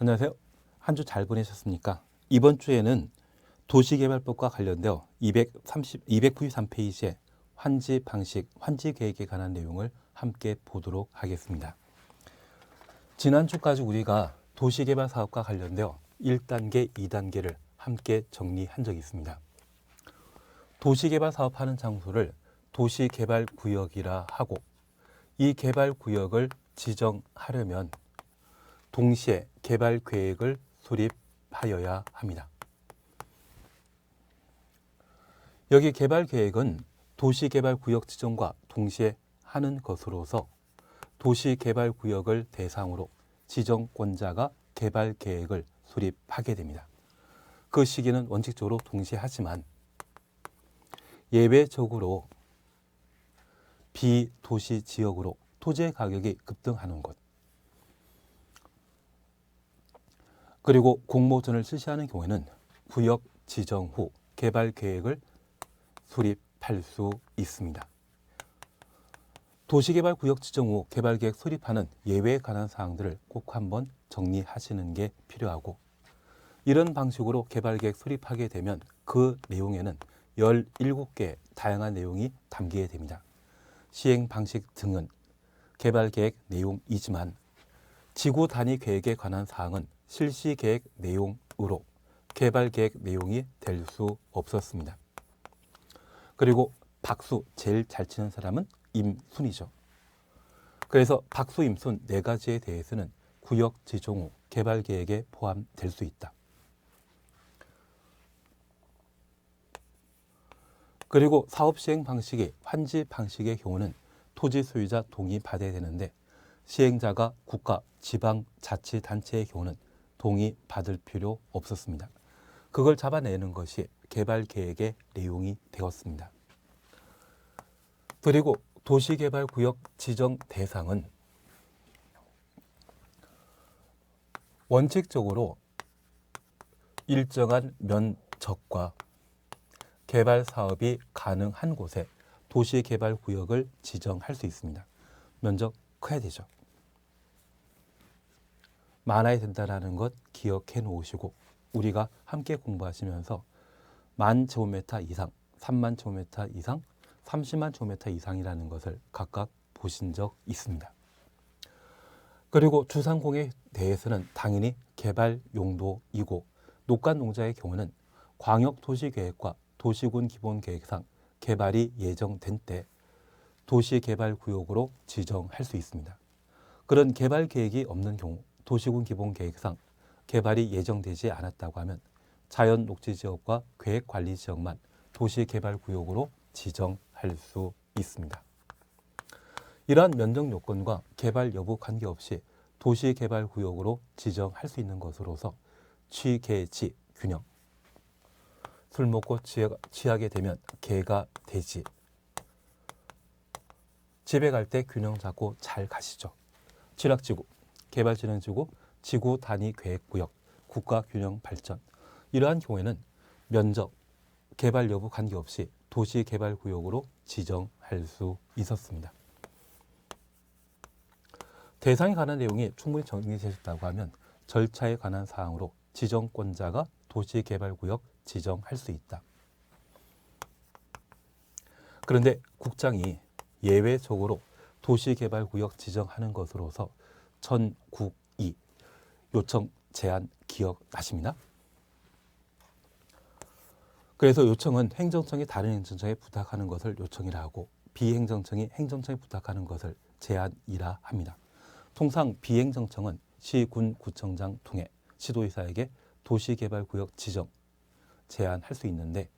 안녕하세요. 한 주 잘 보내셨습니까? 이번 주에는 도시개발법과 관련되어 293페이지의 환지 방식, 환지 계획에 관한 내용을 함께 보도록 하겠습니다. 지난주까지 우리가 도시개발 사업과 관련되어 1단계, 2단계를 함께 정리한 적이 있습니다. 도시개발 사업하는 장소를 도시개발구역이라 하고, 이 개발구역을 지정하려면 동시에 개발계획을 수립하여야 합니다. 여기 개발계획은 도시개발구역 지정과 동시에 하는 것으로서 도시개발구역을 대상으로 지정권자가 개발계획을 수립하게 됩니다. 그 시기는 원칙적으로 동시에 하지만 예외적으로 비도시 지역으로 토지의 가격이 급등하는 것, 그리고 공모전을 실시하는 경우에는 구역 지정 후 개발 계획을 수립할 수 있습니다. 도시개발 구역 지정 후 개발 계획 수립하는 예외에 관한 사항들을 꼭 한번 정리하시는 게 필요하고, 이런 방식으로 개발 계획 수립하게 되면 그 내용에는 17개의 다양한 내용이 담기게 됩니다. 시행 방식 등은 개발 계획 내용이지만 지구 단위 계획에 관한 사항은 실시 계획 내용으로 개발 계획 내용이 될 수 없었습니다. 그리고 박수 제일 잘 치는 사람은 임순이죠. 그래서 박수, 임순 네 가지에 대해서는 구역 지정 후 개발 계획에 포함될 수 있다. 그리고 사업 시행 방식이 환지 방식의 경우는 토지 소유자 동의 받아야 되는데, 시행자가 국가, 지방, 자치단체의 경우는 동의 받을 필요 없었습니다. 그걸 잡아내는 것이 개발 계획의 내용이 되었습니다. 그리고 도시개발구역 지정 대상은 원칙적으로 일정한 면적과 개발 사업이 가능한 곳에 도시개발구역을 지정할 수 있습니다. 면적 커야 되죠. 많아야 된다는 것 기억해 놓으시고, 우리가 함께 공부하시면서 10,000제곱미터 이상, 30,000제곱미터 이상, 30만 제곱미터 이상이라는 것을 각각 보신 적 있습니다. 그리고 주상공에 대해서는 당연히 개발 용도이고, 녹간농자의 경우는 광역도시계획과 도시군 기본계획상 개발이 예정된 때 도시개발구역으로 지정할 수 있습니다. 그런 개발 계획이 없는 경우, 도시군 기본계획상 개발이 예정되지 않았다고 하면 자연 녹지지역과 계획관리지역만 도시개발구역으로 지정할 수 있습니다. 이러한 면적 요건과 개발 여부 관계없이 도시개발구역으로 지정할 수 있는 것으로서 취계지 균형, 술 먹고 취하게 되면 개가 되지, 집에 갈 때 균형 잡고 잘 가시죠. 취락지구, 개발진흥지구, 지구 단위 계획구역, 국가균형 발전, 이러한 경우에는 면적, 개발 여부 관계없이 도시개발구역으로 지정할 수 있었습니다. 대상에 관한 내용이 충분히 정리되셨다고 하면 절차에 관한 사항으로 지정권자가 도시개발구역 지정할 수 있다. 그런데 국장이 예외적으로 도시개발구역 지정하는 것으로서 전국이 요청 제안 기억나십니다? 그래서 요청은 행정청이 다른 행정청에 부탁하는 것을 요청이라 하고, 비행정청이 행정청에 부탁하는 것을 제안이라 합니다. 통상 비행정청은 시, 군, 구청장 통해 시도의사에게 도시개발구역 지정 제안할 수 있는데,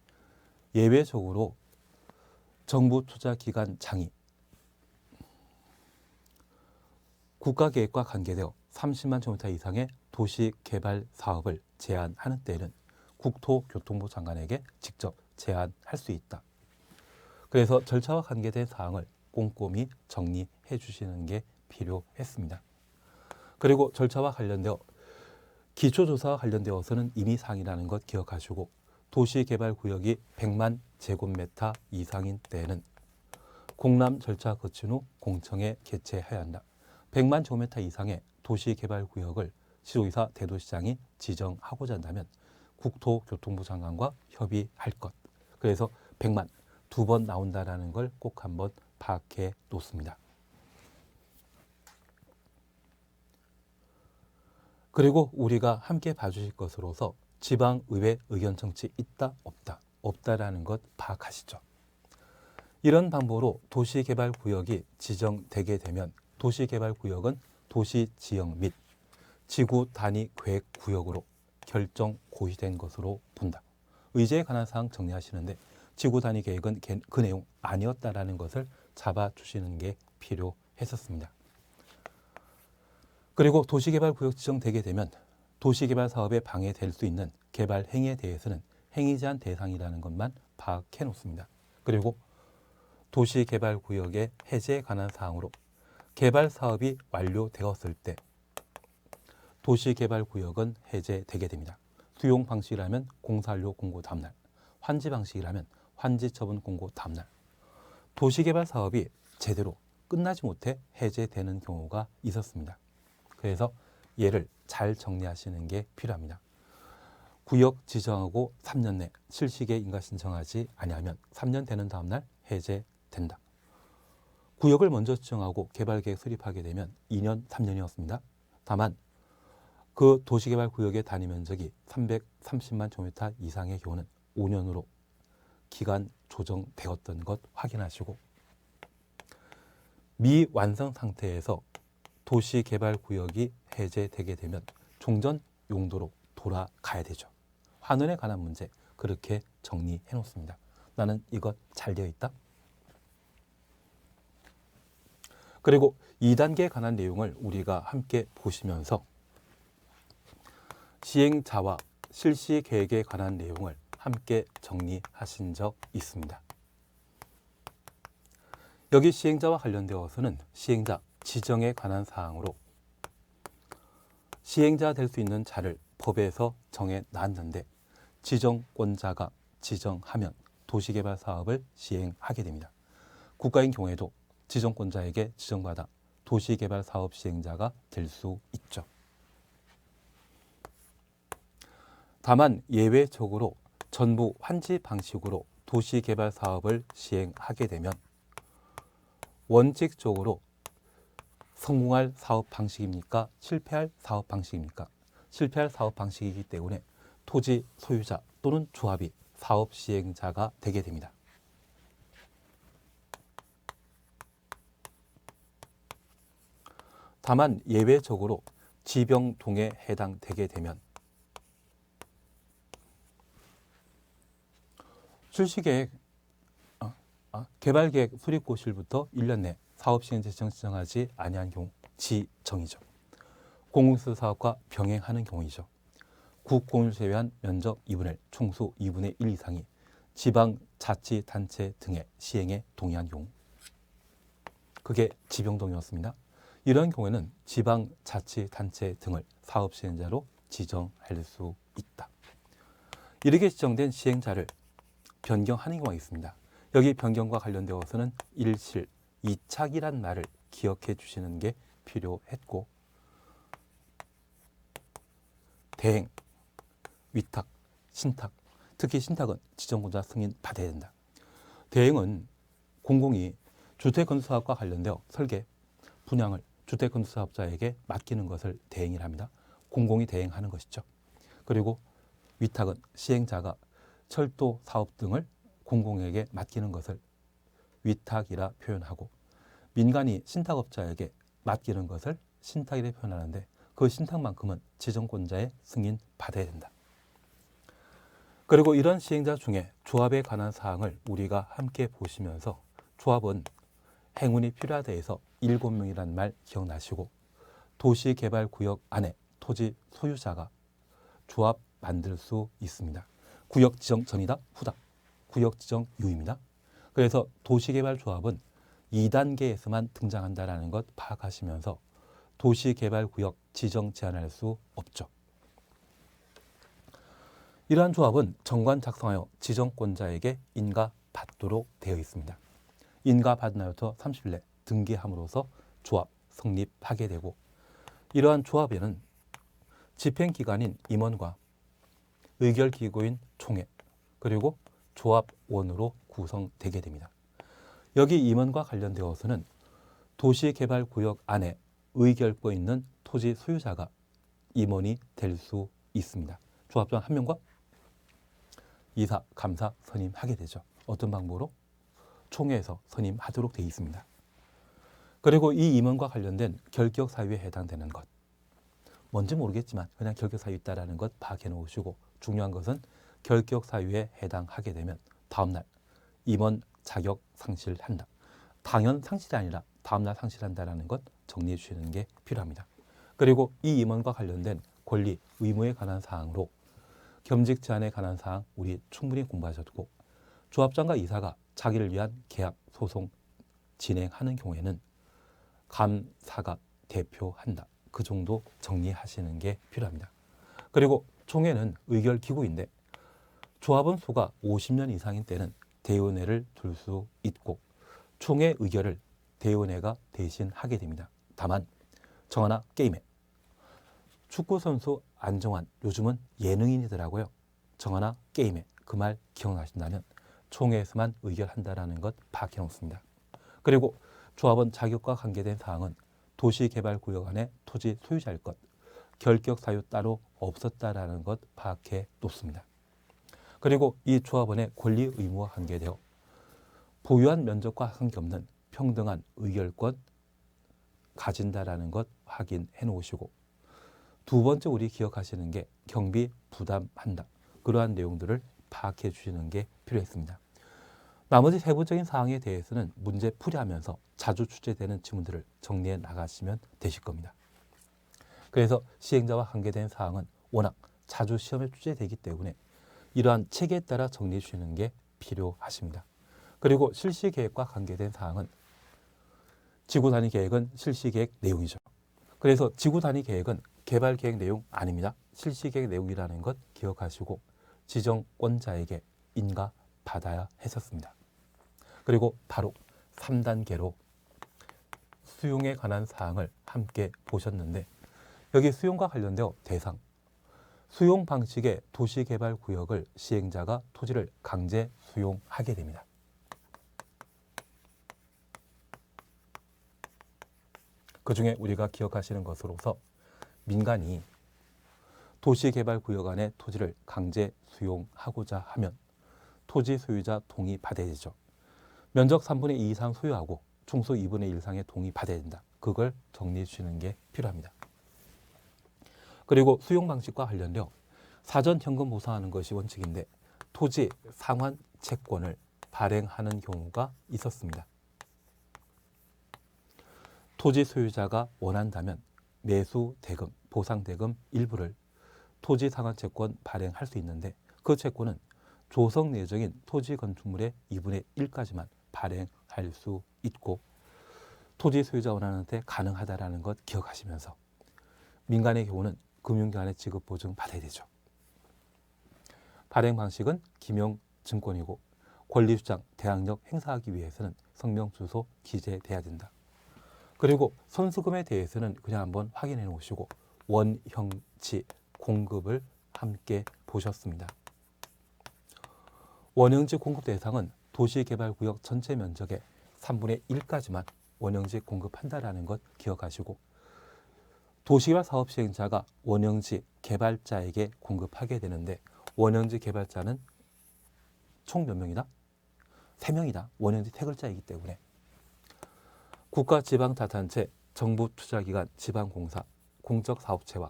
예외적으로 정부투자기관 장이 국가계획과 관계되어 30만 제곱미터 이상의 도시개발 사업을 제안하는 때에는 국토교통부 장관에게 직접 제안할 수 있다. 그래서 절차와 관계된 사항을 꼼꼼히 정리해 주시는 게 필요했습니다. 그리고 절차와 관련되어 기초조사와 관련되어서는 임의사항이라는 것 기억하시고, 도시개발구역이 100만 제곱미터 이상인 때에는 공람 절차 거친 후 공청회 개최해야 한다. 100만 제곱미터 이상의 도시개발구역을 시도지사 대도시장이 지정하고자 한다면 국토교통부 장관과 협의할 것. 그래서 100만 2번 나온다라는 걸 꼭 한번 파악해 놓습니다. 그리고 우리가 함께 봐주실 것으로서 지방의회 의견 청취 있다 없다 없다라는 것 파악하시죠. 이런 방법으로 도시개발구역이 지정되게 되면 도시개발구역은 도시지형 및 지구 단위 계획구역으로 결정 고시된 것으로 본다. 의제에 관한 사항 정리하시는데 지구 단위 계획은 그 내용 아니었다라는 것을 잡아주시는 게 필요했었습니다. 그리고 도시개발구역 지정되게 되면 도시개발 사업에 방해될 수 있는 개발 행위에 대해서는 행위 제한 대상이라는 것만 파악해 놓습니다. 그리고 도시개발구역의 해제에 관한 사항으로 개발 사업이 완료되었을 때 도시개발구역은 해제되게 됩니다. 수용 방식이라면 공사완료 공고 다음날, 환지 방식이라면 환지 처분 공고 다음날. 도시개발 사업이 제대로 끝나지 못해 해제되는 경우가 있었습니다. 그래서 얘를 잘 정리하시는 게 필요합니다. 구역 지정하고 3년 내 실시에 인가 신청하지 아니하면 3년 되는 다음날 해제된다. 구역을 먼저 지정하고 개발계획 수립하게 되면 2년, 3년이었습니다. 다만 그 도시개발구역의 단위 면적이 330만 제곱미터 이상의 경우는 5년으로 기간 조정되었던 것 확인하시고 미완성 상태에서 도시개발구역이 해제되게 되면 종전 용도로 돌아가야 되죠. 환원에 관한 문제 그렇게 정리해 놓습니다. 나는 이것 잘 되어 있다. 그리고 2단계에 관한 내용을 우리가 함께 보시면서 시행자와 실시 계획에 관한 내용을 함께 정리하신 적 있습니다. 여기 시행자와 관련되어서는 시행자 지정에 관한 사항으로 시행자 될 수 있는 자를 법에서 정해 놨는데 지정권자가 지정하면 도시개발 사업을 시행하게 됩니다. 국가인 경우에도 지정권자에게 지정받아 도시개발 사업 시행자가 될 수 있죠. 다만 예외적으로 전부 환지 방식으로 도시개발 사업을 시행하게 되면 원칙적으로 성공할 사업 방식입니까? 실패할 사업 방식입니까? 실패할 사업 방식이기 때문에 토지 소유자 또는 조합이 사업 시행자가 되게 됩니다. 다만 예외적으로 지병동에 해당되게 되면 실시계획, 개발계획 수립고시일부터 1년 내 사업시행자 지정하지 아니한 경우 지정이죠. 공공시설 사업과 병행하는 경우이죠. 국공유를 제외한 면적 2분의 1, 총수 2분의 1 이상이 지방자치단체 등의 시행에 동의한 경우 그게 지병동이었습니다. 이런 경우에는 지방자치단체 등을 사업시행자로 지정할 수 있다. 이렇게 지정된 시행자를 변경하는 경우가 있습니다. 여기 변경과 관련되어서는 일실, 이착이란 말을 기억해 주시는 게 필요했고 대행, 위탁, 신탁, 특히 신탁은 지정권자 승인 받아야 된다. 대행은 공공이 주택건설사업과 관련되어 설계, 분양을 주택건설사업자에게 맡기는 것을 대행이라 합니다. 공공이 대행하는 것이죠. 그리고 위탁은 시행자가 철도 사업 등을 공공에게 맡기는 것을 위탁이라 표현하고 민간이 신탁업자에게 맡기는 것을 신탁이라 표현하는데 그 신탁만큼은 지정권자의 승인 받아야 된다. 그리고 이런 시행자 중에 조합에 관한 사항을 우리가 함께 보시면서 조합은 행운이 필요하다 해서 7명이라는 말 기억나시고 도시개발구역 안에 토지 소유자가 조합 만들 수 있습니다. 구역 지정 전이다, 후다. 구역 지정 이후입니다. 그래서 도시개발조합은 2단계에서만 등장한다는 것 파악하시면서 도시개발구역 지정 제한할 수 없죠. 이러한 조합은 정관 작성하여 지정권자에게 인가받도록 되어 있습니다. 인가받은 날부터 30일 내 등기함으로써 조합 성립하게 되고 이러한 조합에는 집행기관인 임원과 의결기구인 총회, 그리고 조합원으로 구성되게 됩니다. 여기 임원과 관련되어서는 도시개발구역 안에 의결권 있는 토지 소유자가 임원이 될 수 있습니다. 조합장 한 명과 이사, 감사 선임하게 되죠. 어떤 방법으로? 총회에서 선임하도록 되어 있습니다. 그리고 이 임원과 관련된 결격 사유에 해당되는 것, 뭔지 모르겠지만 그냥 결격 사유 있다라는 것 파악해 놓으시고, 중요한 것은 결격 사유에 해당하게 되면 다음날 임원 자격 상실한다. 당연 상실이 아니라 다음날 상실한다라는 것 정리해 주시는 게 필요합니다. 그리고 이 임원과 관련된 권리, 의무에 관한 사항으로 겸직 제한에 관한 사항 우리 충분히 공부하셨고, 조합장과 이사가 자기를 위한 계약 소송 진행하는 경우에는 감사가 대표한다. 그 정도 정리하시는 게 필요합니다. 그리고 총회는 의결기구인데 조합원 수가 50년 이상인 때는 대의원회를 둘 수 있고, 총회 의결을 대의원회가 대신하게 됩니다. 다만 정하나 게임에 축구선수 안정환, 요즘은 예능인이더라고요. 정하나 게임에, 그 말 기억나신다면 총회에서만 의결한다라는 것 파악해 놓습니다. 그리고 조합원 자격과 관계된 사항은 도시개발구역 안에 토지 소유자일 것, 결격 사유 따로 없었다라는 것 파악해 놓습니다. 그리고 이 조합원의 권리 의무와 관계되어 부유한 면적과 관계없는 평등한 의결권 가진다라는 것 확인해 놓으시고, 두 번째 우리 기억하시는 게 경비 부담한다. 그러한 내용들을 파악해 주시는 게 필요했습니다. 나머지 세부적인 사항에 대해서는 문제 풀이하면서 자주 출제되는 지문들을 정리해 나가시면 되실 겁니다. 그래서 시행자와 관계된 사항은 워낙 자주 시험에 출제되기 때문에 이러한 체계에 따라 정리해 주시는 게 필요하십니다. 그리고 실시계획과 관계된 사항은 지구단위 계획은 실시계획 내용이죠. 그래서 지구단위 계획은 개발계획 내용 아닙니다. 실시계획 내용이라는 것 기억하시고 지정권자에게 인가받아야 했었습니다. 그리고 바로 3단계로 수용에 관한 사항을 함께 보셨는데, 여기 수용과 관련되어 대상, 수용 방식의 도시개발구역을 시행자가 토지를 강제 수용하게 됩니다. 그 중에 우리가 기억하시는 것으로서 민간이 도시개발구역 안에 토지를 강제 수용하고자 하면 토지 소유자 동의 받아야 되죠. 면적 3분의 2 이상 소유하고 총수 2분의 1 이상의 동의 받아야 된다. 그걸 정리해 주시는 게 필요합니다. 그리고 수용 방식과 관련되어 사전 현금 보상하는 것이 원칙인데 토지 상환 채권을 발행하는 경우가 있었습니다. 토지 소유자가 원한다면 매수 대금, 보상 대금 일부를 토지 상환 채권 발행할 수 있는데, 그 채권은 조성 예정인 토지 건축물의 2분의 1까지만 발행할 수 있고, 토지 소유자 원하는데 가능하다라는 것 기억하시면서 민간의 경우는 금융기관의 지급 보증 받아야 되죠. 발행 방식은 기명증권이고 권리주장, 대항력 행사하기 위해서는 성명, 주소 기재돼야 된다. 그리고 선수금에 대해서는 그냥 한번 확인해 놓으시고 원형지 공급을 함께 보셨습니다. 원형지 공급 대상은 도시개발구역 전체 면적의 3분의 1까지만 원형지 공급한다라는 것 기억하시고, 도시개발 사업 시행자가 원형지 개발자에게 공급하게 되는데 원형지 개발자는 총 몇 명이다? 3명이다. 원형지 3글자이기 때문에 국가지방자치단체, 정부투자기관, 지방공사, 공적사업체와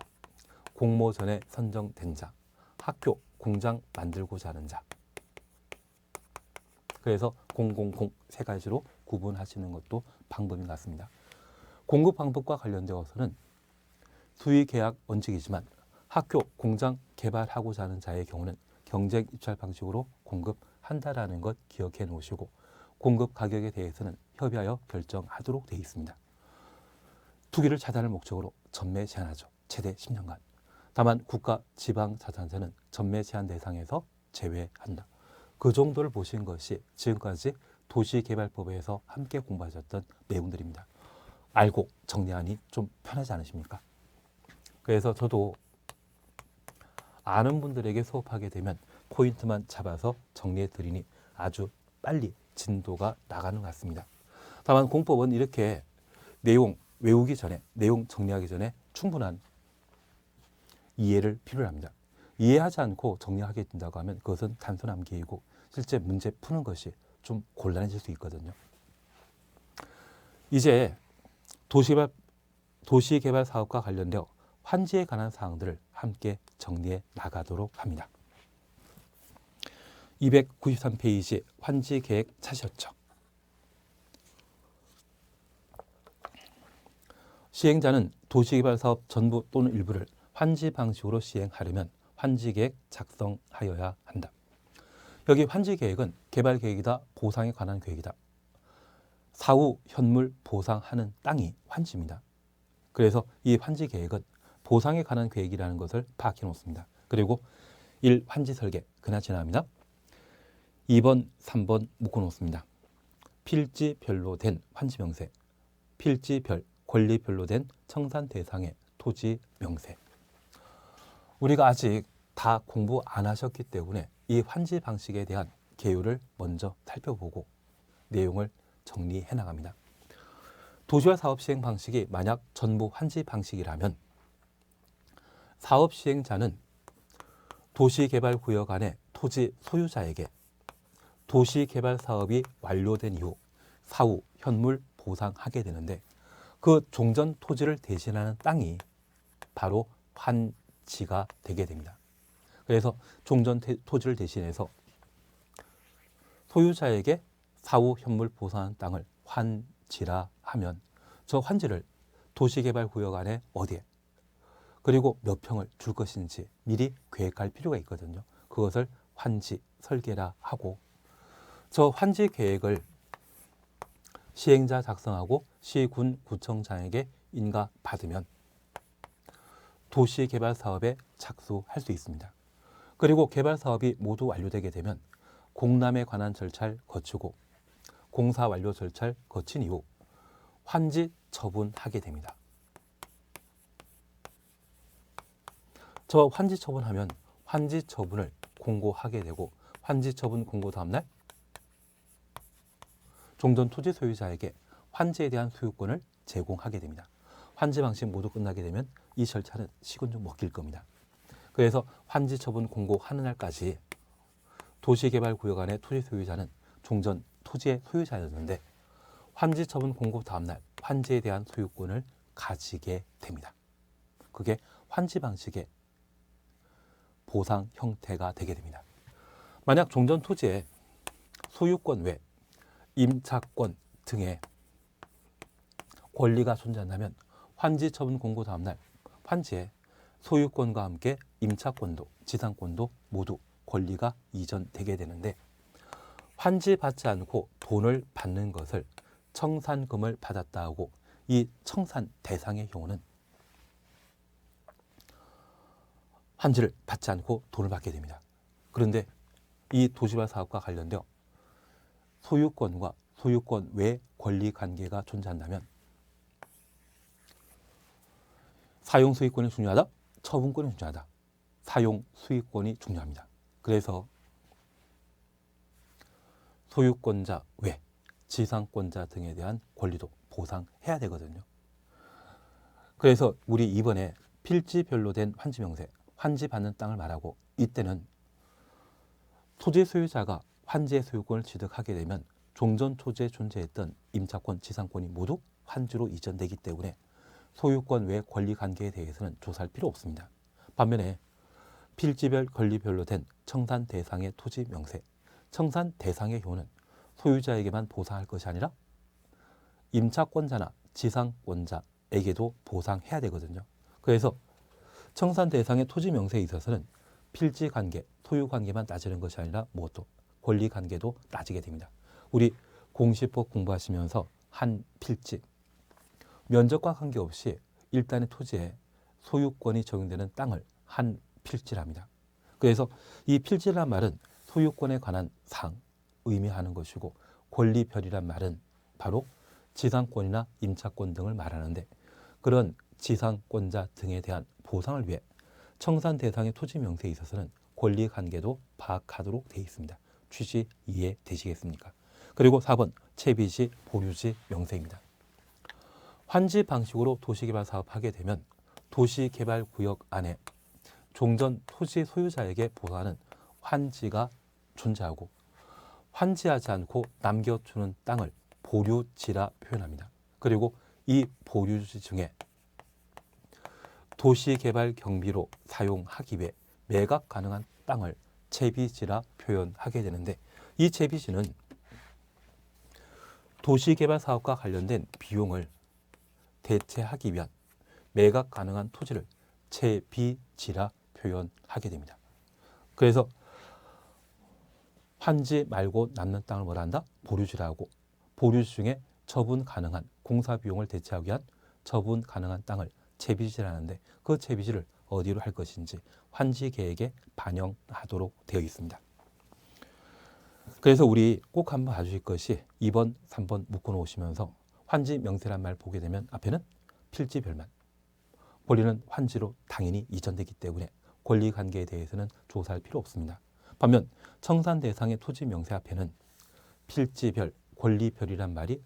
공모전에 선정된 자, 학교, 공장 만들고자 하는 자. 그래서 000 세 가지로 구분하시는 것도 방법인 것 같습니다. 공급 방법과 관련되어서는 수의계약 원칙이지만 학교, 공장 개발하고자 하는 자의 경우는 경쟁 입찰 방식으로 공급한다라는 것 기억해 놓으시고, 공급 가격에 대해서는 협의하여 결정하도록 되어 있습니다. 투기를 차단할 목적으로 전매 제한하죠. 최대 10년간. 다만 국가, 지방, 자치단체는 전매 제한 대상에서 제외한다. 그 정도를 보신 것이 지금까지 도시개발법에서 함께 공부하셨던 내용들입니다. 알고 정리하니 좀 편하지 않으십니까? 그래서 저도 아는 분들에게 수업하게 되면 포인트만 잡아서 정리해 드리니 아주 빨리 진도가 나가는 것 같습니다. 다만 공법은 이렇게 내용 외우기 전에, 내용 정리하기 전에 충분한 이해를 필요로 합니다. 이해하지 않고 정리하게 된다고 하면 그것은 단순한 기회이고 실제 문제 푸는 것이 좀 곤란해질 수 있거든요. 이제 도시개발 사업과 관련되어 환지에 관한 사항들을 함께 정리해 나가도록 합니다. 293페이지 환지 계획 찾으셨죠? 시행자는 도시개발 사업 전부 또는 일부를 환지 방식으로 시행하려면 환지 계획 작성하여야 한다. 여기 환지 계획은 개발 계획이다, 보상에 관한 계획이다. 사후 현물 보상하는 땅이 환지입니다. 그래서 이 환지 계획은 보상에 관한 계획이라는 것을 파악해 놓습니다. 그리고 1. 환지 설계, 그나저나 합니다. 2번, 3번 묶어 놓습니다. 필지별로 된 환지 명세, 필지별, 권리별로 된 청산 대상의 토지 명세. 우리가 아직 다 공부 안 하셨기 때문에 이 환지 방식에 대한 개요를 먼저 살펴보고 내용을 정리해 나갑니다. 도시화 사업 시행 방식이 만약 전부 환지 방식이라면 사업 시행자는 도시개발구역 안의 토지 소유자에게 도시개발 사업이 완료된 이후 사후 현물 보상하게 되는데 그 종전 토지를 대신하는 땅이 바로 환지가 되게 됩니다. 그래서 종전 토지를 대신해서 소유자에게 사후 현물 보상하는 땅을 환지라 하면 저 환지를 도시개발구역 안에 어디에 그리고 몇 평을 줄 것인지 미리 계획할 필요가 있거든요. 그것을 환지 설계라 하고 저 환지 계획을 시행자 작성하고 시군 구청장에게 인가받으면 도시개발 사업에 착수할 수 있습니다. 그리고 개발 사업이 모두 완료되게 되면 공람에 관한 절차를 거치고 공사 완료 절차를 거친 이후 환지 처분하게 됩니다. 저 환지 처분하면 환지 처분을 공고하게 되고 환지 처분 공고 다음날 종전 토지 소유자에게 환지에 대한 소유권을 제공하게 됩니다. 환지 방식 모두 끝나게 되면 이 절차는 시군 좀 먹힐 겁니다. 그래서 환지 처분 공고하는 날까지 도시개발구역 안의 토지 소유자는 종전 토지의 소유자였는데 환지 처분 공고 다음날 환지에 대한 소유권을 가지게 됩니다. 그게 환지 방식의 보상 형태가 되게 됩니다. 만약 종전 토지에 소유권 외 임차권 등의 권리가 존재한다면 환지 처분 공고 다음날 환지에 소유권과 함께 임차권도 지상권도 모두 권리가 이전되게 되는데 환지 받지 않고 돈을 받는 것을 청산금을 받았다 하고 이 청산 대상의 경우는 환지를 받지 않고 돈을 받게 됩니다. 그런데 이 도시개발 사업과 관련되어 소유권과 소유권 외 권리 관계가 존재한다면 사용 수익권이 중요하다? 처분권이 중요하다. 사용 수익권이 중요합니다. 그래서 소유권자 외 지상권자 등에 대한 권리도 보상해야 되거든요. 그래서 우리 이번에 필지별로 된 환지 명세, 환지 받는 땅을 말하고 이때는 토지 소유자가 환지의 소유권을 취득하게 되면 종전 토지에 존재했던 임차권, 지상권이 모두 환지로 이전되기 때문에 소유권 외 권리 관계에 대해서는 조사할 필요 없습니다. 반면에 필지별, 권리별로 된 청산 대상의 토지 명세, 청산 대상의 경우는 소유자에게만 보상할 것이 아니라 임차권자나 지상권자에게도 보상해야 되거든요. 그래서 청산 대상의 토지 명세에 있어서는 필지 관계, 소유 관계만 따지는 것이 아니라 무엇도 권리 관계도 따지게 됩니다. 우리 공시법 공부하시면서 한 필지, 면적과 관계없이 일단의 토지에 소유권이 적용되는 땅을 한 필지랍니다. 그래서 이 필지란 말은 소유권에 관한 사항 의미하는 것이고 권리별이란 말은 바로 지상권이나 임차권 등을 말하는데 그런 지상권자 등에 대한 보상을 위해 청산 대상의 토지 명세에 있어서는 권리 관계도 파악하도록 되어 있습니다. 취지 이해되시겠습니까? 그리고 4번 채비지, 보류지 명세입니다. 환지 방식으로 도시개발 사업하게 되면 도시개발구역 안에 종전 토지 소유자에게 보상하는 환지가 존재하고 환지하지 않고 남겨주는 땅을 보류지라 표현합니다. 그리고 이 보류지 중에 도시개발 경비로 사용하기 위해 매각 가능한 땅을 채비지라 표현하게 되는데, 이 채비지는 도시개발 사업과 관련된 비용을 대체하기 위한 매각 가능한 토지를 채비지라 표현하게 됩니다. 그래서 환지 말고 남는 땅을 뭐라 한다? 보류지라고, 보류지 중에 처분 가능한 공사 비용을 대체하기 위한 처분 가능한 땅을 채비지라는데, 그 채비지를 어디로 할 것인지 환지 계획에 반영하도록 되어 있습니다. 그래서 우리 꼭 한번 봐주실 것이 2번, 3번 묶어 놓으시면서 환지 명세란 말 보게 되면 앞에는 필지별만, 권리는 환지로 당연히 이전되기 때문에 권리 관계에 대해서는 조사할 필요 없습니다. 반면 청산 대상의 토지 명세 앞에는 필지별, 권리별이란 말이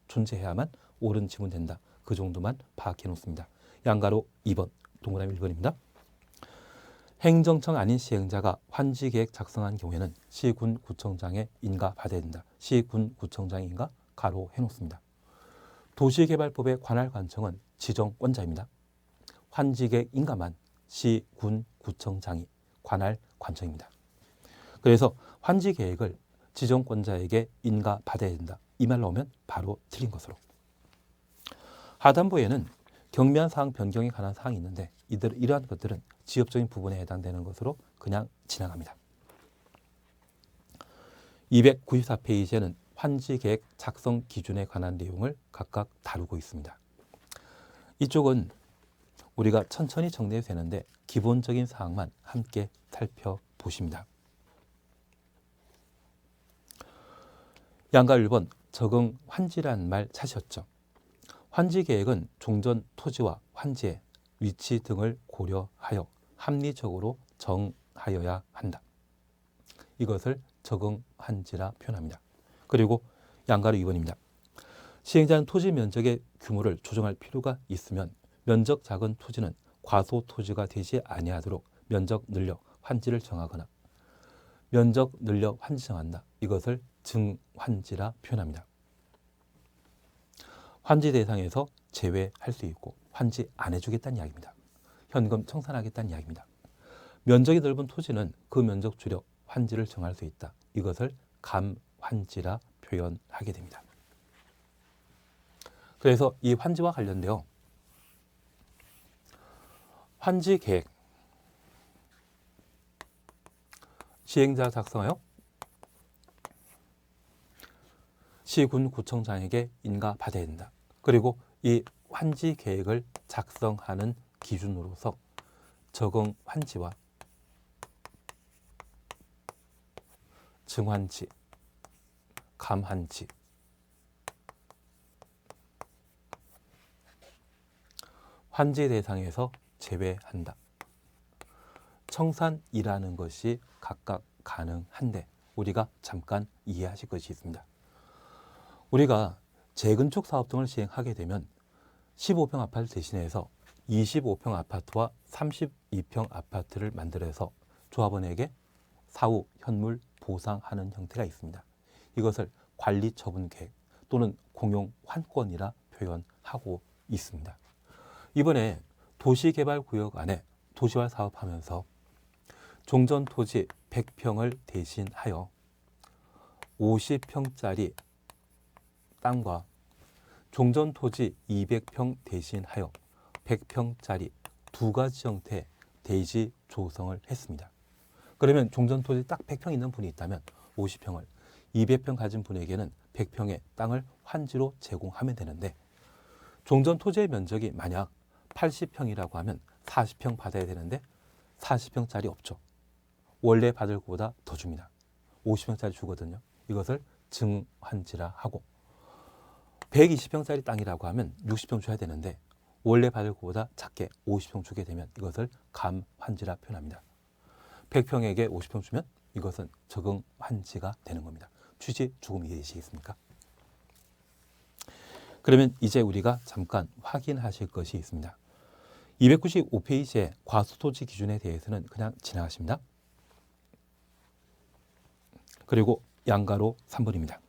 존재해야만 옳은 지문된다. 그 정도만 파악해 놓습니다. 양가로 2번, 동그라미 1번입니다. 행정청 아닌 시행자가 환지계획 작성한 경우에는 시군구청장에 인가받아야 된다. 시군구청장에 인가 가로 해놓습니다. 도시개발법의 관할 관청은 지정권자입니다. 환지계획 인가만 시군구청장이 관할 관청입니다. 그래서 환지계획을 지정권자에게 인가받아야 된다. 이 말 나오면 바로 틀린 것으로. 하단부에는 경미한 사항 변경에 관한 사항이 있는데 이러한 것들은 지역적인 부분에 해당되는 것으로 그냥 지나갑니다. 294페이지에는 환지계획 작성 기준에 관한 내용을 각각 다루고 있습니다. 이쪽은 우리가 천천히 정리해도 되는데 기본적인 사항만 함께 살펴보십니다. 양가 1번 적응 환지라는 말 찾으셨죠? 환지계획은 종전 토지와 환지의 위치 등을 고려하여 합리적으로 정하여야 한다. 이것을 적응 환지라 표현합니다. 그리고 양가로 2번입니다. 시행자는 토지 면적의 규모를 조정할 필요가 있으면 면적 작은 토지는 과소 토지가 되지 아니하도록 면적 늘려 환지를 정하거나 면적 늘려 환지 정한다. 이것을 증환지라 표현합니다. 환지 대상에서 제외할 수 있고 환지 안 해주겠다는 이야기입니다. 현금 청산하겠다는 이야기입니다. 면적이 넓은 토지는 그 면적 줄여 환지를 정할 수 있다. 이것을 감환지라 표현하게 됩니다. 그래서 이 환지와 관련되어 환지 계획 시행자 작성하여 시군구청장에게 인가받아야 된다. 그리고 이 환지 계획을 작성하는 기준으로서 적응 환지와 증환지, 감환지, 환지 대상에서 제외한다. 청산이라는 것이 각각 가능한데 우리가 잠깐 이해하실 것이 있습니다. 우리가 재건축 사업 등을 시행하게 되면 15평 아파트 대신해서 25평 아파트와 32평 아파트를 만들어서 조합원에게 사후 현물 보상하는 형태가 있습니다. 이것을 관리처분계획 또는 공용환권이라 표현하고 있습니다. 이번에 도시개발구역 안에 도시화 사업하면서 종전토지 100평을 대신하여 50평짜리 땅과 종전토지 200평 대신하여 100평짜리 두 가지 형태의 대지 조성을 했습니다. 그러면 종전토지 딱 100평 있는 분이 있다면 50평을, 200평 가진 분에게는 100평의 땅을 환지로 제공하면 되는데, 종전토지의 면적이 만약 80평이라고 하면 40평 받아야 되는데 40평짜리 없죠. 원래 받을 것보다 더 줍니다. 50평짜리 주거든요. 이것을 증환지라 하고, 120평짜리 땅이라고 하면 60평 줘야 되는데 원래 받을 것보다 작게 50평 주게 되면 이것을 감환지라 표현합니다. 100평에게 50평 주면 이것은 적응환지가 되는 겁니다. 취지 조금 이해되시겠습니까? 그러면 이제 우리가 잠깐 확인하실 것이 있습니다. 295페이지의 과수토지 기준에 대해서는 그냥 지나가십니다. 그리고 양가로 3번입니다.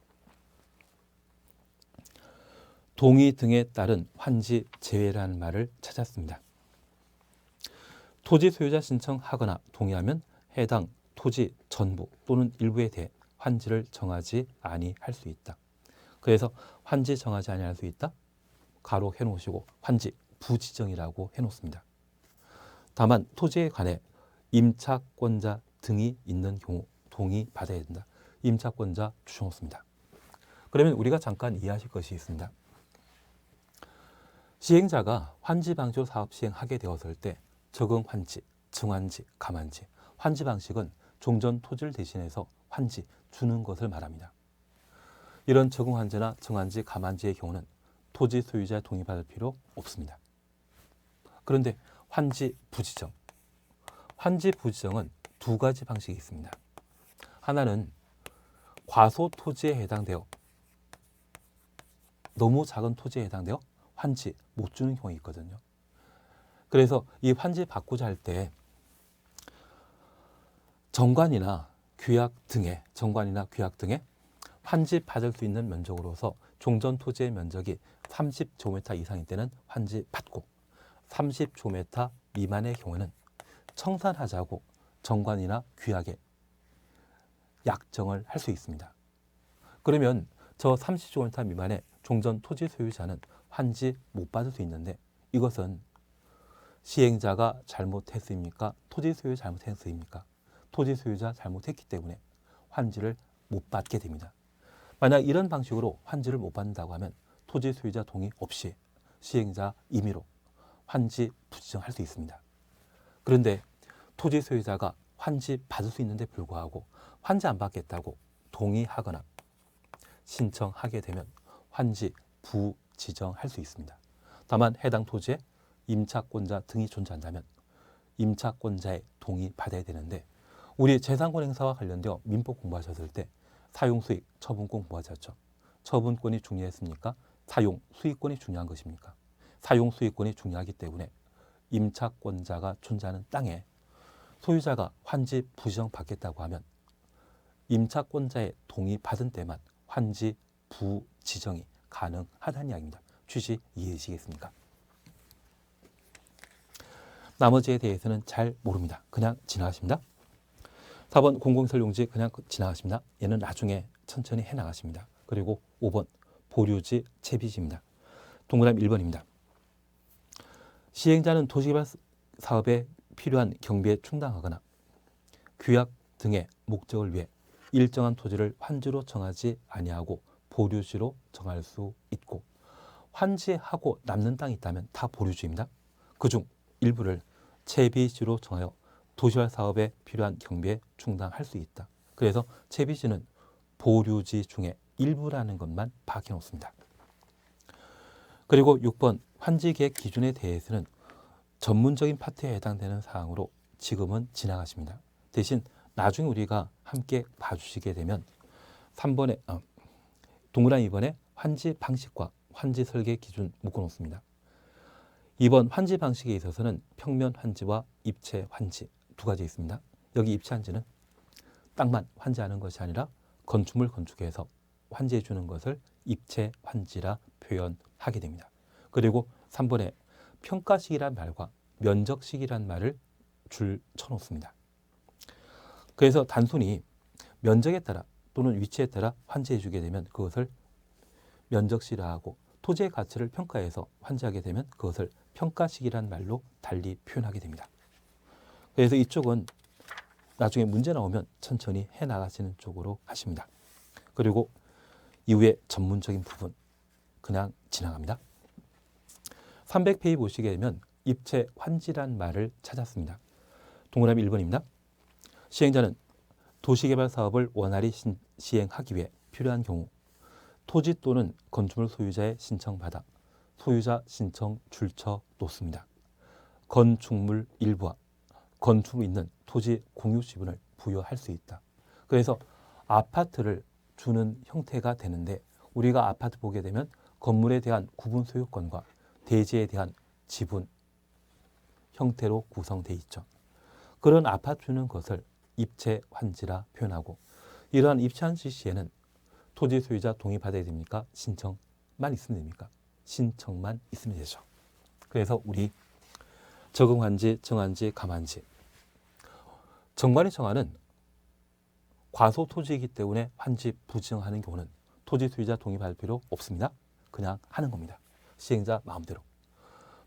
동의 등에 따른 환지 제외라는 말을 찾았습니다. 토지 소유자 신청하거나 동의하면 해당 토지 전부 또는 일부에 대해 환지를 정하지 아니할 수 있다. 그래서 환지 정하지 아니할 수 있다. 가로 해놓으시고 환지 부지정이라고 해놓습니다. 다만 토지에 관해 임차권자 등이 있는 경우 동의 받아야 된다. 임차권자 주셔놓습니다. 그러면 우리가 잠깐 이해하실 것이 있습니다. 시행자가 환지 방식으로 사업 시행하게 되었을 때 적응환지, 증환지, 감환지, 환지 방식은 종전 토지를 대신해서 환지 주는 것을 말합니다. 이런 적응환지나 증환지, 감환지의 경우는 토지 소유자의 동의받을 필요 없습니다. 그런데 환지 부지정, 환지 부지정은 두 가지 방식이 있습니다. 하나는 과소 토지에 해당되어 너무 작은 토지에 해당되어 환지 못 주는 경우가 있거든요. 그래서 이 환지 바꾸자 할 때 정관이나 규약 등에 환지 받을 수 있는 면적으로서 종전 토지의 면적이 30제곱미터 이상일 때는 환지 받고 30제곱미터 미만의 경우는 청산하자고 정관이나 규약에 약정을 할 수 있습니다. 그러면 저 30제곱미터 미만의 종전 토지 소유자는 환지 못 받을 수 있는데 이것은 시행자가 잘못했습니까? 토지 소유자 잘못했습니까? 토지 소유자 잘못했기 때문에 환지를 못 받게 됩니다. 만약 이런 방식으로 환지를 못 받는다고 하면 토지 소유자 동의 없이 시행자 임의로 환지 부지정할 수 있습니다. 그런데 토지 소유자가 환지 받을 수 있는데 불구하고 환지 안 받겠다고 동의하거나 신청하게 되면 환지 부지정할 수 있습니다. 다만 해당 토지에 임차권자 등이 존재한다면 임차권자의 동의 받아야 되는데 우리 재산권 행사와 관련되어 민법 공부하셨을 때 사용수익, 처분권 공부하셨죠. 처분권이 중요했습니까? 사용, 수익권이 중요한 것입니까? 사용, 수익권이 중요하기 때문에 임차권자가 존재하는 땅에 소유자가 환지 부지정 받겠다고 하면 임차권자의 동의 받은 때만 환지 부지정이 가능하다는 이야기입니다. 취지 이해되시겠습니까? 나머지에 대해서는 잘 모릅니다. 그냥 지나가십니다. 4번 공공설용지 그냥 지나가십니다. 얘는 나중에 천천히 해나가십니다. 그리고 5번 보류지 채비지입니다. 동그라미 1번입니다. 시행자는 도시개발 사업에 필요한 경비에 충당하거나 규약 등의 목적을 위해 일정한 토지를 환지로 정하지 아니하고 보류지로 정할 수 있고 환지하고 남는 땅이 있다면 다 보류지입니다. 그중 일부를 채비지로 정하여 도시개발 사업에 필요한 경비에 충당할 수 있다. 그래서 채비지는 보류지 중에 일부라는 것만 밝혀 놓습니다. 그리고 6번 환지계획 기준에 대해서는 전문적인 파트에 해당되는 사항으로 지금은 지나가십니다. 대신 나중에 우리가 함께 봐주시게 되면 3번에 동그라미 2번에 환지 방식과 환지 설계 기준 묶어놓습니다. 2번 환지 방식에 있어서는 평면 환지와 입체 환지 두 가지 있습니다. 여기 입체 환지는 땅만 환지하는 것이 아니라 건축물 건축해서 환지해 주는 것을 입체 환지라 표현하게 됩니다. 그리고 3번에 평가식이란 말과 면적식이란 말을 줄 쳐놓습니다. 그래서 단순히 면적에 따라 또는 위치에 따라 환지해 주게 되면 그것을 면적시라 하고 토지의 가치를 평가해서 환지하게 되면 그것을 평가식이란 말로 달리 표현하게 됩니다. 그래서 이쪽은 나중에 문제 나오면 천천히 해나가시는 쪽으로 하십니다. 그리고 이후에 전문적인 부분 그냥 지나갑니다. 300페이지 보시게 되면 입체 환지란 말을 찾았습니다. 동그라미 1번입니다. 시행자는 도시개발 사업을 원활히 시행하기 위해 필요한 경우 토지 또는 건축물 소유자의 신청받아 소유자 신청 출처 놓습니다. 건축물 일부와 건축물 있는 토지 공유 지분을 부여할 수 있다. 그래서 아파트를 주는 형태가 되는데 우리가 아파트 보게 되면 건물에 대한 구분 소유권과 대지에 대한 지분 형태로 구성되어 있죠. 그런 아파트 주는 것을 입체 환지라 표현하고 이러한 입체 환지 시에는 토지 소유자 동의 받아야 됩니까? 신청만 있으면 됩니까? 신청만 있으면 되죠. 그래서 우리 적응환지, 정환지, 감환지 정관의 정환은 과소 토지이기 때문에 환지 부정하는 경우는 토지 소유자 동의 받을 필요 없습니다. 그냥 하는 겁니다. 시행자 마음대로.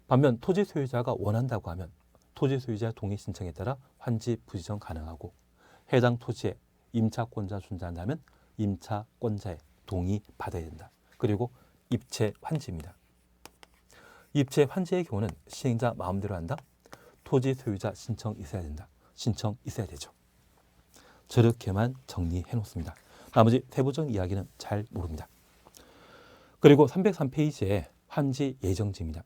반면 토지 소유자가 원한다고 하면 토지 소유자 동의 신청에 따라 환지 부지정 가능하고 해당 토지에 임차권자 존재한다면 임차권자의 동의 받아야 된다. 그리고 입체 환지입니다. 입체 환지의 경우는 시행자 마음대로 한다. 토지 소유자 신청 있어야 된다. 신청 있어야 되죠. 저렇게만 정리해 놓습니다. 나머지 세부적인 이야기는 잘 모릅니다. 그리고 303페이지에 환지 예정지입니다.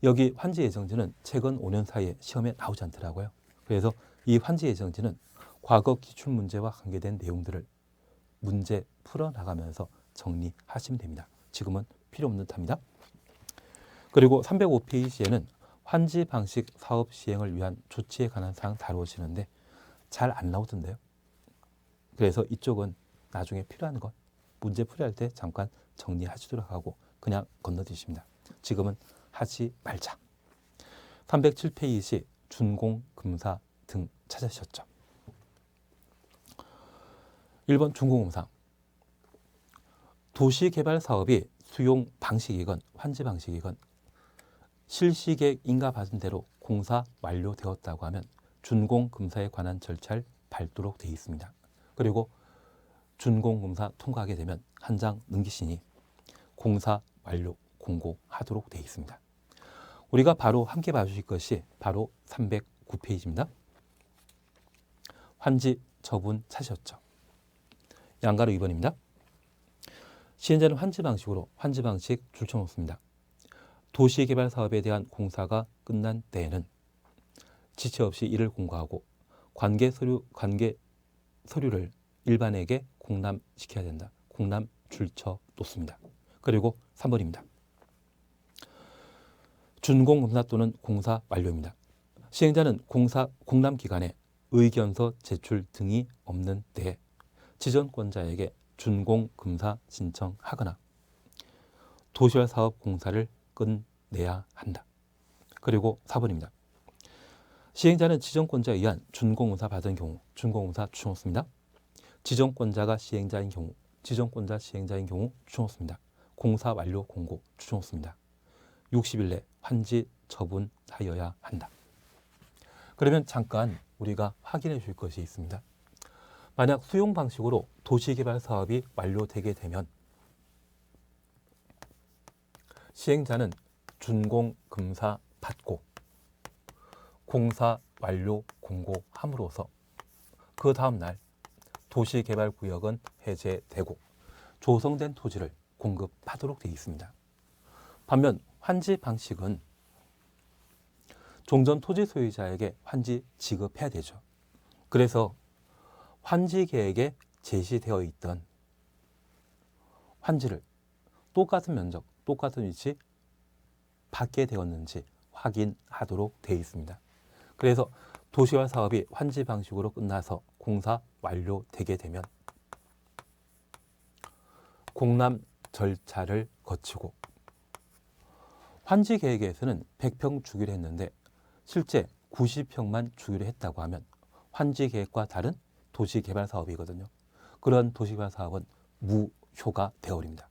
여기 환지 예정지는 최근 5년 사이에 시험에 나오지 않더라고요. 그래서 이 환지 예정지는 과거 기출 문제와 관계된 내용들을 문제 풀어나가면서 정리하시면 됩니다. 지금은 필요 없는 탑니다. 그리고 305페이지에는 환지 방식 사업 시행을 위한 조치에 관한 사항 다루어지는데 잘 안 나오던데요. 그래서 이쪽은 나중에 필요한 것 문제 풀이할 때 잠깐 정리하시도록 하고 그냥 건너뛰십니다. 지금은 하지 말자. 307페이지 준공, 금사 등 찾으셨죠. 1번 준공검사. 도시개발 사업이 수용 방식이건 환지 방식이건 실시계획 인가받은 대로 공사 완료되었다고 하면 준공검사에 관한 절차를 밟도록 되어 있습니다. 그리고 준공검사 통과하게 되면 한 장 넘기시니 공사 완료 공고하도록 되어 있습니다. 우리가 바로 함께 봐주실 것이 바로 309페이지입니다. 환지 처분 찾으셨죠? 양가로 2번입니다. 시행자는 환지 방식으로 환지 방식 줄쳐놓습니다. 도시개발 사업에 대한 공사가 끝난 때에는 지체 없이 이를 공고하고 관계 서류를 일반에게 공람시켜야 된다. 공람 줄쳐 놓습니다. 그리고 3번입니다. 준공검사 또는 공사 완료입니다. 시행자는 공람 기간에 의견서 제출 등이 없는 때에 지정권자에게 준공검사 신청하거나 도시개발 사업 공사를 끝내야 한다. 그리고 4번입니다. 시행자는 지정권자에 의한 준공검사 받은 경우 준공검사 추천없습니다. 지정권자가 시행자인 경우 지정권자 시행자인 경우 추천없습니다. 공사 완료 공고 추천없습니다. 60일 내 환지 처분하여야 한다. 그러면 잠깐 우리가 확인해 줄 것이 있습니다. 만약 수용 방식으로 도시개발 사업이 완료되게 되면 시행자는 준공검사 받고 공사 완료 공고함으로써 그 다음 날 도시개발구역은 해제되고 조성된 토지를 공급하도록 되어 있습니다. 반면 환지 방식은 종전 토지 소유자에게 환지 지급해야 되죠. 그래서 환지 계획에 제시되어 있던 환지를 똑같은 면적, 똑같은 위치 받게 되었는지 확인하도록 되어 있습니다. 그래서 도시개발 사업이 환지 방식으로 끝나서 공사 완료되게 되면 공람 절차를 거치고 환지 계획에서는 100평 주기로 했는데 실제 90평만 주기로 했다고 하면 환지 계획과 다른 도시개발 사업이거든요. 그런 도시개발 사업은 무효가 되어버립니다.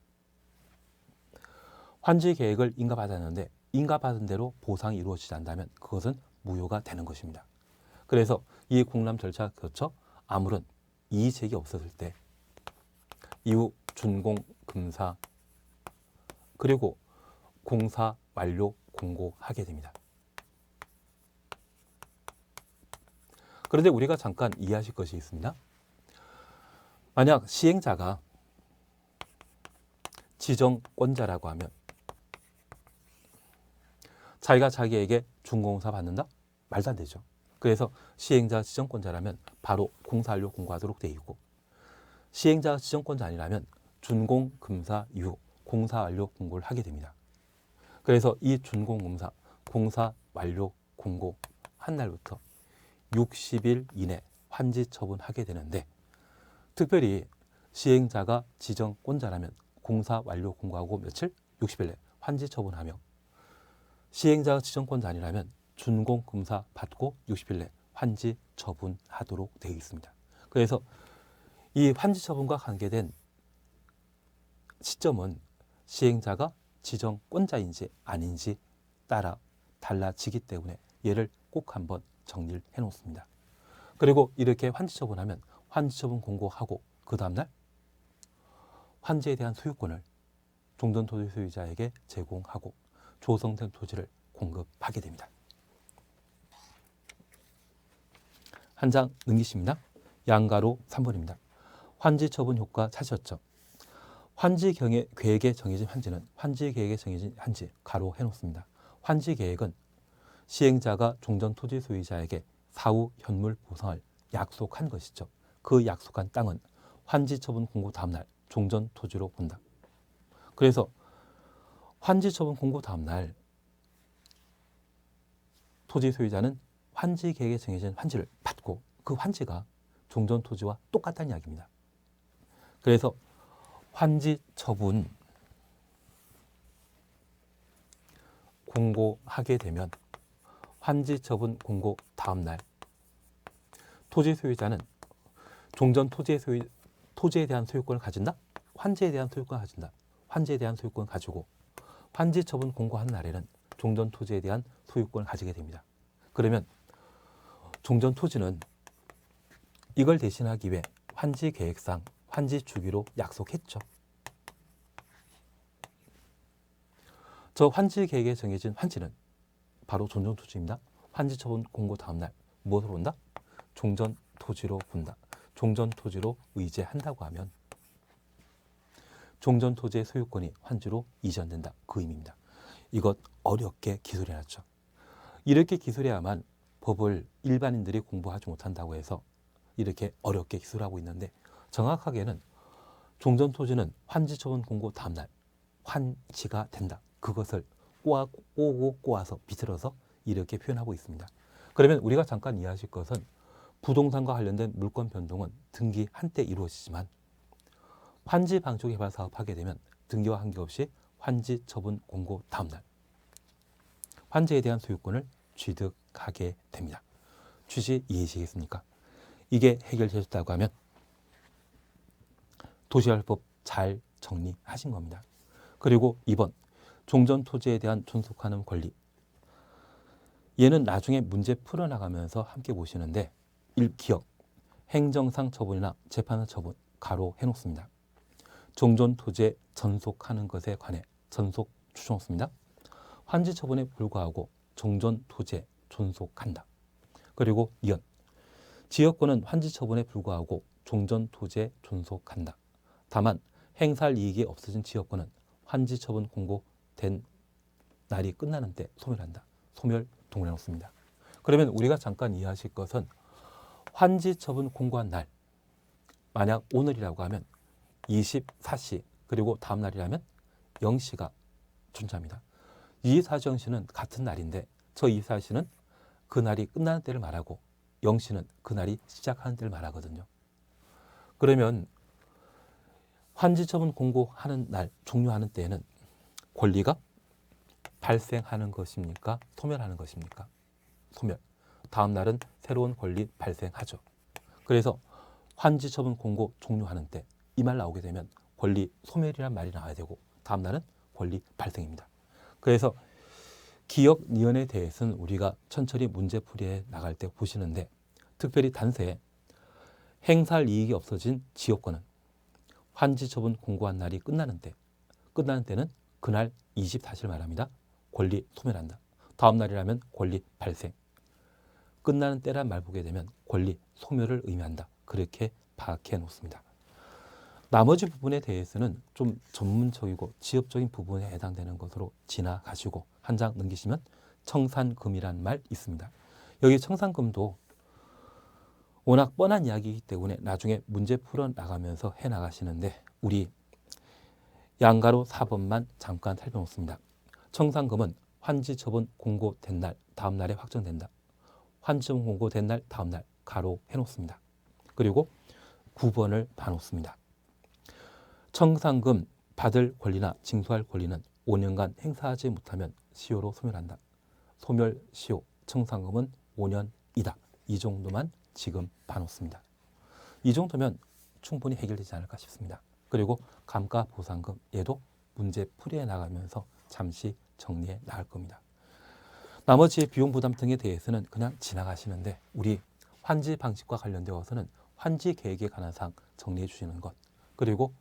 환지 계획을 인가받았는데 인가받은 대로 보상이 이루어지지 않는다면 그것은 무효가 되는 것입니다. 그래서 이 공람 절차 거쳐 아무런 이의제기 없었을 때 이후 준공검사 그리고 공사 완료 공고하게 됩니다. 그런데 우리가 잠깐 이해하실 것이 있습니다. 만약 시행자가 지정권자라고 하면 자기가 자기에게 준공공사 받는다? 말도 안 되죠. 그래서 시행자 지정권자라면 바로 공사 완료 공고하도록 되어 있고, 시행자가 지정권자 아니라면 준공금사 이후 공사 완료 공고를 하게 됩니다. 그래서 이 준공금사 공사 완료 공고 한 날부터 60일 이내 환지 처분하게 되는데, 특별히 시행자가 지정권자라면 공사 완료 공고하고 며칠? 60일 내 환지 처분하며, 시행자가 지정권자 아니라면 준공금사 받고 60일 내 환지 처분하도록 되어 있습니다. 그래서 이 환지 처분과 관계된 시점은 시행자가 지정권자인지 아닌지 따라 달라지기 때문에 얘를 꼭 한번 정리를 해 놓습니다. 그리고 이렇게 환지 처분하면 환지 처분 공고하고 그 다음날 환지에 대한 소유권을 종전 토지 소유자에게 제공하고 조성된 토지를 공급하게 됩니다. 한 장 넘기십니다. 양가로 3번입니다. 환지 처분 효과 찾으셨죠? 환지 계획에 정해진 환지는 환지 계획에 정해진 환지 가로 해놓습니다. 환지 계획은 시행자가 종전 토지 소유자에게 사후 현물 보상을 약속한 것이죠. 그 약속한 땅은 환지 처분 공고 다음날 종전 토지로 본다. 그래서 환지 처분 공고 다음날 토지 소유자는 환지 계획에 정해진 환지를 받고 그 환지가 종전 토지와 똑같다는 이야기입니다. 그래서 환지 처분 공고하게 되면 환지 처분 공고 다음날 토지 소유자는 종전 토지에 대한 소유권을 가진다? 환지에 대한 소유권을 가진다. 환지에 대한 소유권을 가지고 환지 처분 공고한 날에는 종전 토지에 대한 소유권을 가지게 됩니다. 그러면 종전 토지는 이걸 대신하기 위해 환지 계획상 환지 주기로 약속했죠. 저 환지 계획에 정해진 환지는 바로 종전 토지입니다. 환지 처분 공고 다음날 무엇으로 본다? 종전 토지로 본다. 종전 토지로 의제한다고 하면 종전 토지의 소유권이 환지로 이전된다. 그 의미입니다. 이것 어렵게 기술해놨죠. 이렇게 기술해야만 법을 일반인들이 공부하지 못한다고 해서 이렇게 어렵게 기술하고 있는데, 정확하게는 종전 토지는 환지 처분 공고 다음날 환지가 된다. 그것을 꼬고 꼬아서 비틀어서 이렇게 표현하고 있습니다. 그러면 우리가 잠깐 이해하실 것은 부동산과 관련된 물권 변동은 등기 한때 이루어지지만 환지 방축 개발 사업하게 되면 등기와 관계없이 환지 처분 공고 다음날 환지에 대한 소유권을 취득하게 됩니다. 취지 이해하시겠습니까? 이게 해결되셨다고 하면 도시개발법 잘 정리하신 겁니다. 그리고 2번 종전 토지에 대한 존속하는 권리. 얘는 나중에 문제 풀어나가면서 함께 보시는데 1기억 행정상 처분이나 재판상 처분 가로 해놓습니다. 종전 토지에 전속하는 것에 관해 전속 추정했습니다. 환지 처분에 불과하고 종전 토지에 존속한다. 그리고 2연 지역권은 환지 처분에 불과하고 종전 토지에 존속한다. 다만 행사할 이익이 없어진 지역권은 환지 처분 공고된 날이 끝나는 때 소멸한다. 소멸 동일해 놓습니다. 그러면 우리가 잠깐 이해하실 것은 환지 처분 공고한 날, 만약 오늘이라고 하면 24시 그리고 다음 날이라면 0시가 존재합니다. 24시 0시는 같은 날인데 저 24시는 그 날이 끝나는 때를 말하고 0시는 그 날이 시작하는 때를 말하거든요. 그러면 환지 처분 공고하는 날, 종료하는 때에는 권리가 발생하는 것입니까? 소멸하는 것입니까? 소멸. 다음 날은 새로운 권리 발생하죠. 그래서 환지 처분 공고 종료하는 때 이 말 나오게 되면 권리 소멸이란 말이 나와야 되고 다음 날은 권리 발생입니다. 그래서 기억 니언에 대해서는 우리가 천천히 문제 풀이해 나갈 때 보시는데, 특별히 단서에 행사할 이익이 없어진 지역권은 환지 처분 공고한 날이 끝나는 때는 그날 24시를 말합니다. 권리 소멸한다. 다음 날이라면 권리 발생. 끝나는 때란 말 보게 되면 권리 소멸을 의미한다. 그렇게 파악해 놓습니다. 나머지 부분에 대해서는 좀 전문적이고 지엽적인 부분에 해당되는 것으로 지나가시고 한 장 넘기시면 청산금이란 말 있습니다. 여기 청산금도 워낙 뻔한 이야기이기 때문에 나중에 문제 풀어 나가면서 해 나가시는데 우리 양가로 4번만 잠깐 살펴놓습니다. 청산금은 환지 처분 공고된 날 다음 날에 확정된다. 환지 처분 공고된 날 다음 날 가로 해놓습니다. 그리고 9번을 봐놓습니다. 청산금 받을 권리나 징수할 권리는 5년간 행사하지 못하면 시효로 소멸한다. 소멸 시효 청산금은 5년이다. 이 정도만 지금 봐놓습니다. 이 정도면 충분히 해결되지 않을까 싶습니다. 그리고 감가보상금 얘도 문제 풀이해 나가면서 잠시 정리해 나갈 겁니다. 나머지 비용 부담 등에 대해서는 그냥 지나가시는데 우리 환지 방식과 관련되어서는 환지 계획에 관한 사항 정리해 주시는 것, 그리고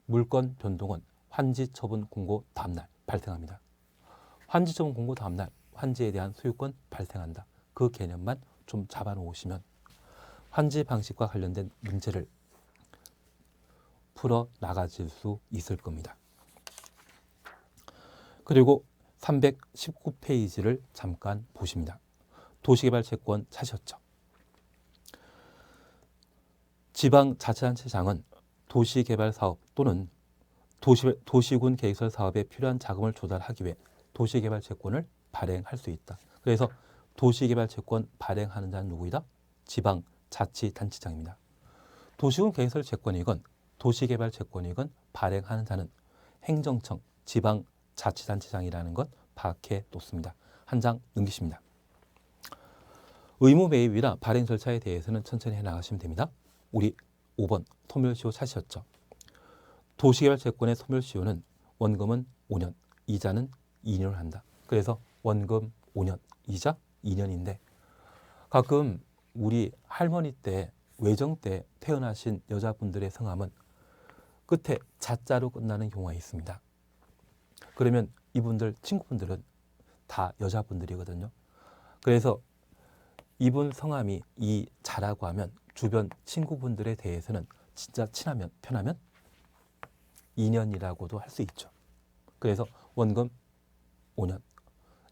물건 변동은 환지 처분 공고 다음날 발생합니다. 환지 처분 공고 다음날 환지에 대한 소유권 발생한다. 그 개념만 좀 잡아 놓으시면 환지 방식과 관련된 문제를 풀어 나가질 수 있을 겁니다. 그리고 319페이지를 잠깐 보십니다. 도시개발채권 찾으셨죠? 지방자치단체장은 도시개발사업 또는 도시군 계획설 사업에 필요한 자금을 조달하기 위해 도시개발채권을 발행할 수 있다. 그래서 도시개발채권 발행하는 자는 누구이다? 지방자치단체장입니다. 도시군 계획설 채권이건 도시개발채권이건 발행하는 자는 행정청, 지방자치단체장이라는 것 파악해 놓습니다. 한 장 넘기십니다. 의무 매입이나 발행 절차에 대해서는 천천히 해나가시면 됩니다. 우리 5번 소멸시효 찾으셨죠? 도시개발채권의 소멸시효는 원금은 5년, 이자는 2년을 한다. 그래서 원금 5년, 이자 2년인데 가끔 우리 할머니 때 외정 때 태어나신 여자분들의 성함은 끝에 자자로 끝나는 경우가 있습니다. 그러면 이분들 친구분들은 다 여자분들이거든요. 그래서 이분 성함이 이 자라고 하면 주변 친구분들에 대해서는 진짜 친하면 편하면 2년이라고도 할 수 있죠. 그래서 원금 5년,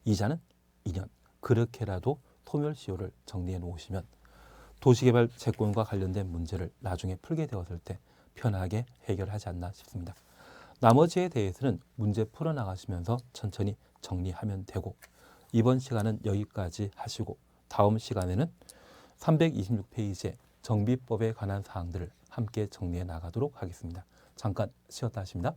이자는 2년. 그렇게라도 소멸시효를 정리해 놓으시면 도시개발 채권과 관련된 문제를 나중에 풀게 되었을 때 편하게 해결하지 않나 싶습니다. 나머지에 대해서는 문제 풀어나가시면서 천천히 정리하면 되고 이번 시간은 여기까지 하시고 다음 시간에는 326페이지의 정비법에 관한 사항들을 함께 정리해 나가도록 하겠습니다. 잠깐 쉬었다 하십니다.